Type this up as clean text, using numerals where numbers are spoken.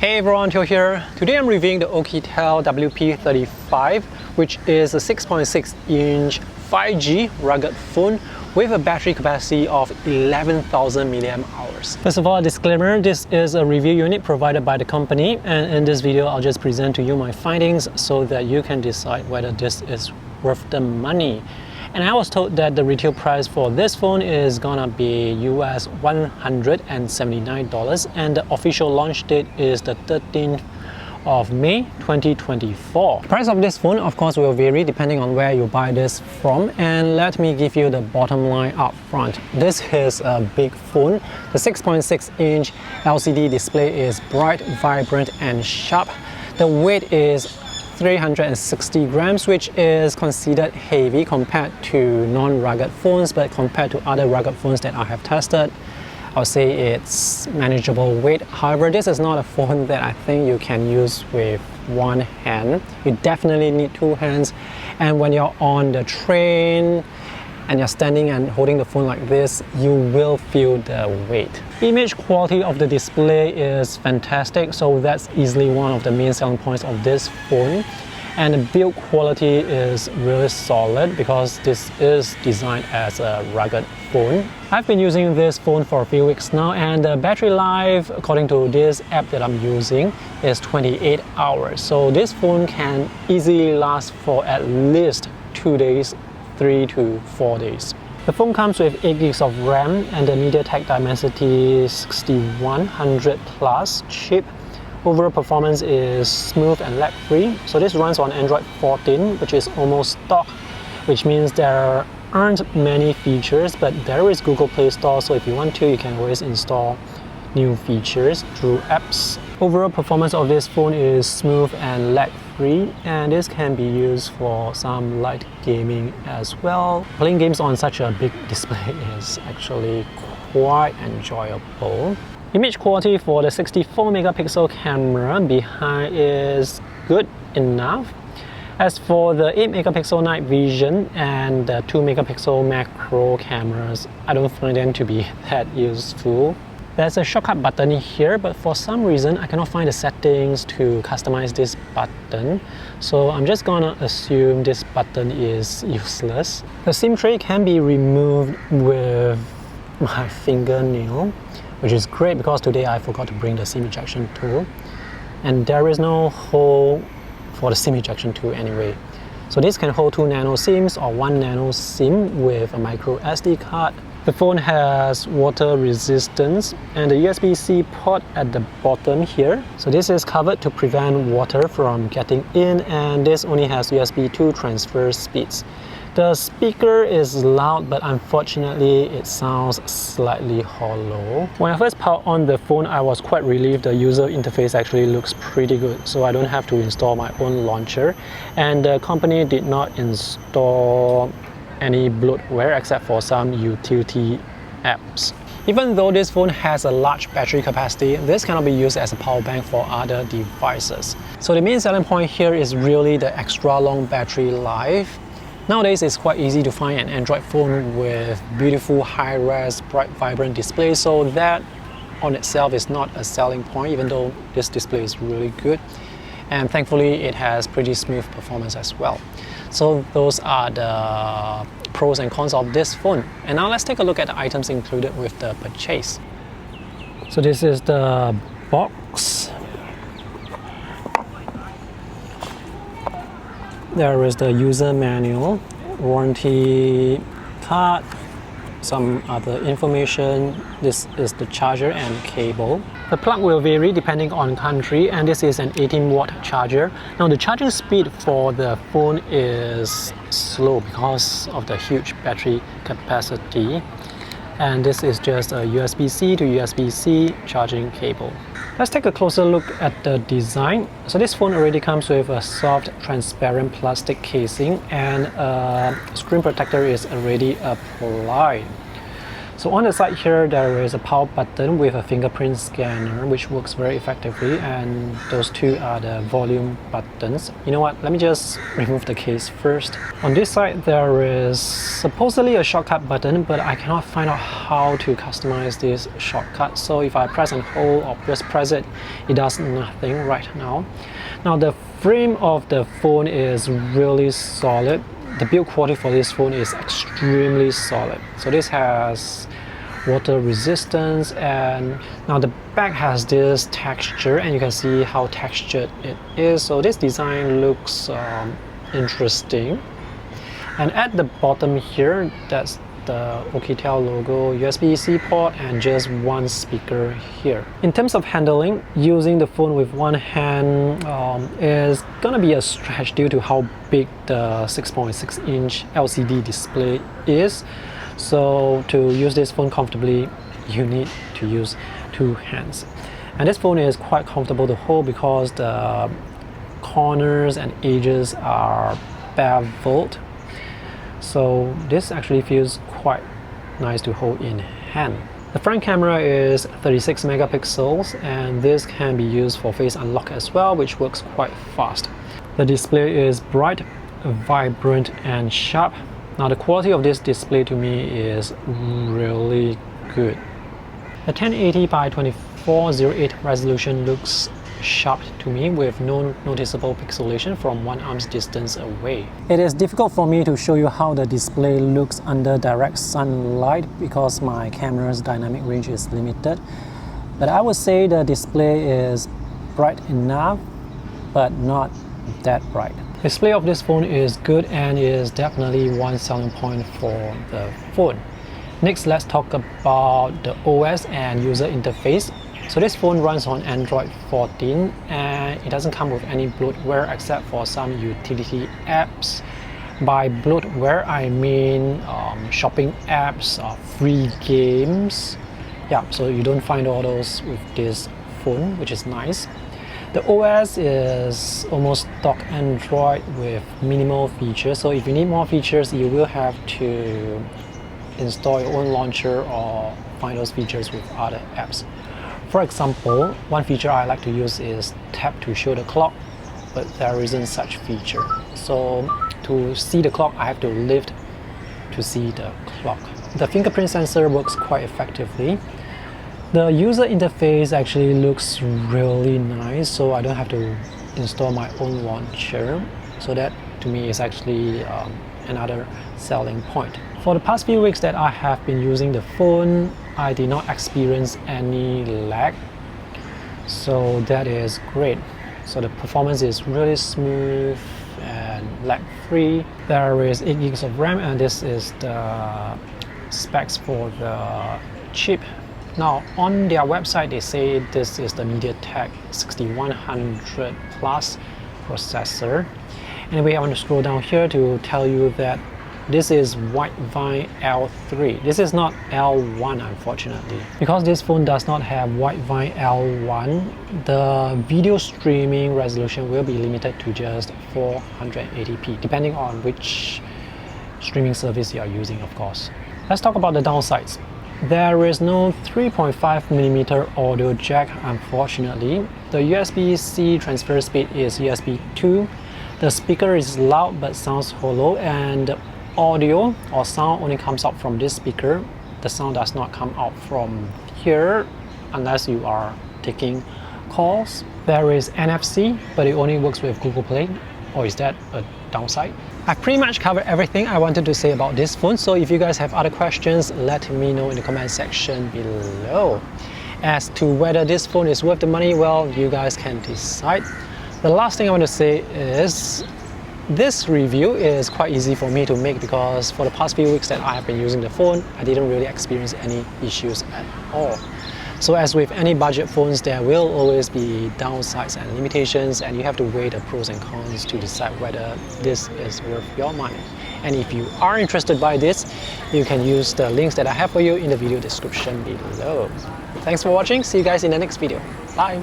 Hey everyone, Theo here. Today I'm reviewing the Oukitel WP35, which is a 6.6-inch 5G rugged phone with a battery capacity of 11,000 mAh. First of all, a disclaimer, this is a review unit provided by the company, and in this video I'll just present to you my findings so that you can decide whether this is worth the money. And I was told that the retail price for this phone is gonna be US $179, and the official launch date is the 13th of May 2024. The price of this phone of course will vary depending on where you buy this from, and let me give you the bottom line up front. This is a big phone. The 6.6-inch LCD display is bright, vibrant and sharp. The weight is 360 grams, which is considered heavy compared to non-rugged phones, but compared to other rugged phones that I have tested, I'll say it's manageable weight. However, this is not a phone that I think you can use with one hand. You definitely need two hands, and when you're on the train and you're standing and holding the phone like this, you will feel the weight. Image quality of the display is fantastic, so that's easily one of the main selling points of this phone. And the build quality is really solid because this is designed as a rugged phone. I've been using this phone for a few weeks now, and the battery life, according to this app that I'm using, is 28 hours. So this phone can easily last for at least 2 days, 3 to 4 days. The phone comes with 8 gigs of RAM and the MediaTek Dimensity 6100 Plus chip. Overall performance is smooth and lag-free. So this runs on Android 14, which is almost stock, which means there aren't many features, but there is Google Play Store, so if you want to, you can always install new features through apps. Overall performance of this phone is smooth and lag-free, and this can be used for some light gaming as well. Playing games on such a big display is actually quite enjoyable. Image quality for the 64 megapixel camera behind is good enough. As for the 8 megapixel night vision and the 2 megapixel macro cameras, I don't find them to be that useful. There's a shortcut button here, but for some reason I cannot find the settings to customize this button, so I'm just gonna assume this button is useless. The SIM tray can be removed with my fingernail, which is great because today I forgot to bring the SIM ejection tool, and there is no hole for the SIM ejection tool anyway. So this can hold 2 nano SIMs or 1 nano SIM with a micro SD card. The phone has water resistance and the USB-C port at the bottom here. So this is covered to prevent water from getting in, and this only has USB 2 transfer speeds. The speaker is loud, but unfortunately it sounds slightly hollow. When I first powered on the phone, I was quite relieved the user interface actually looks pretty good, so I don't have to install my own launcher, and the company did not install any bloatware except for some utility apps. Even though this phone has a large battery capacity, this cannot be used as a power bank for other devices. So the main selling point here is really the extra long battery life. Nowadays it's quite easy to find an Android phone with beautiful high-res, bright, vibrant display, so that on itself is not a selling point, even though this display is really good. And thankfully it has pretty smooth performance as well. So those are the pros and cons of this phone. And now let's take a look at the items included with the purchase. So this is the box. There is the user manual, warranty card, some other information. This is the charger and cable. The plug will vary depending on country, and this is an 18-watt charger. Now the charging speed for the phone is slow because of the huge battery capacity. And this is just a USB-C to USB-C charging cable. Let's take a closer look at the design. So this phone already comes with a soft, transparent plastic casing, and a screen protector is already applied. So on the side here, there is a power button with a fingerprint scanner, which works very effectively, and those two are the volume buttons. You know what, let me just remove the case first. On this side, there is supposedly a shortcut button, but I cannot find out how to customize this shortcut. So if I press and hold or just press it, it does nothing right now. Now the frame of the phone is really solid. The build quality for this phone is extremely solid. So this has water resistance, and now the back has this texture, and you can see how textured it is. So this design looks interesting. And at the bottom here, that's the Oukitel logo, USB-C port, and just one speaker here. In terms of handling, using the phone with one hand is gonna be a stretch due to how big the 6.6-inch LCD display is. So to use this phone comfortably, you need to use two hands. And this phone is quite comfortable to hold because the corners and edges are beveled. So this actually feels quite nice to hold in hand. The front camera is 36 megapixels, and this can be used for face unlock as well, which works quite fast. The display is bright, vibrant, and sharp. Now the quality of this display to me is really good. The 1080 by 2408 resolution looks sharp to me with no noticeable pixelation from one arm's distance away. It is difficult for me to show you how the display looks under direct sunlight because my camera's dynamic range is limited. But I would say the display is bright enough, but not that bright. Display of this phone is good and is definitely one selling point for the phone. Next, let's talk about the OS and user interface. So this phone runs on Android 14 and it doesn't come with any bloatware except for some utility apps. By bloatware, I mean shopping apps, free games. Yeah, so you don't find all those with this phone, which is nice. The OS is almost stock Android with minimal features. So if you need more features, you will have to install your own launcher or find those features with other apps. For example, one feature I like to use is tap to show the clock, but there isn't such feature. So to see the clock, I have to lift to see the clock. The fingerprint sensor works quite effectively. The user interface actually looks really nice, so I don't have to install my own launcher. So that to me is actually another selling point. For the past few weeks that I have been using the phone, I did not experience any lag, so that is great. So the performance is really smooth and lag free. There is 8 gigs of RAM, and this is the specs for the chip. Now on their website they say this is the MediaTek 6100 Plus processor. Anyway, I want to scroll down here to tell you that this is Wi-Fi L3. This is not L1, unfortunately. Because this phone does not have Wi-Fi L1, the video streaming resolution will be limited to just 480p, depending on which streaming service you are using, of course. Let's talk about the downsides. There is no 3.5mm audio jack, unfortunately. The USB-C transfer speed is USB 2. The speaker is loud but sounds hollow, and audio or sound only comes out from this speaker. The sound does not come out from here unless you are taking calls. There is NFC, but it only works with Google Play. Or is that a downside? I've pretty much covered everything I wanted to say about this phone, so if you guys have other questions, let me know in the comment section below. As to whether this phone is worth the money, well, you guys can decide. The last thing I want to say is this review is quite easy for me to make because for the past few weeks that I have been using the phone, I didn't really experience any issues at all. So as with any budget phones, there will always be downsides and limitations, and you have to weigh the pros and cons to decide whether this is worth your money. And if you are interested by this, you can use the links that I have for you in the video description below. Thanks for watching. See you guys in the next video. Bye!